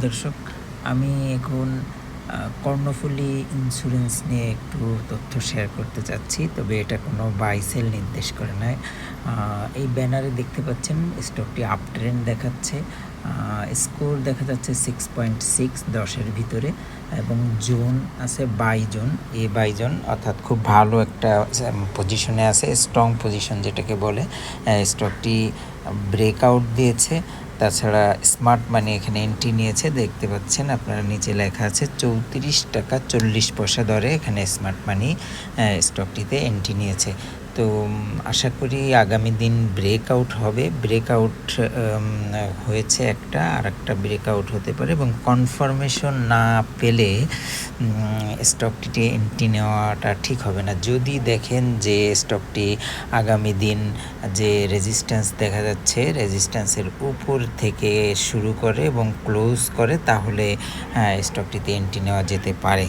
দর্শক, আমি এখন কর্ণফুলী ইন্স্যুরেন্স নিয়ে একটু তথ্য শেয়ার করতে চাচ্ছি। তবে এটা কোনো বাই সেল নির্দেশ করে নয়। এই ব্যানারে দেখতে পাচ্ছেন স্টকটি আপ ট্রেন্ড দেখাচ্ছে। স্কোর দেখা যাচ্ছে 6.6 10-এর ভিতরে এবং জোন আছে বাই জোন। এই বাই জোন অর্থাৎ খুব ভালো একটা পজিশনে আছে, স্ট্রং পজিশন যেটাকে বলে। স্টকটি ব্রেকআউট দিয়েছে। তাছাড়া স্মার্ট মানি এখানে এন্ট্রি নিয়েছে, দেখতে পাচ্ছেন আপনারা, নিচে লেখা আছে 34 টাকা 40 পয়সা দরে এখানে স্মার্ট মানি স্টকটিতে এন্ট্রি নিয়েছে। তো আশা করি আগামী দিন ব্রেকআউট হবে। ব্রেকআউট হয়েছে একটা, আর একটা ব্রেকআউট হতে পারে এবং কনফার্মেশন না পেলে স্টকটিতে এন্ট্রি নেওয়াটা ঠিক হবে না। যদি দেখেন যে স্টকটি আগামী দিন যে রেজিস্ট্যান্স দেখা যাচ্ছে, রেজিস্ট্যান্সের উপর থেকে শুরু করে এবং ক্লোজ করে, তাহলে স্টকটিতে এন্ট্রি নেওয়া যেতে পারে।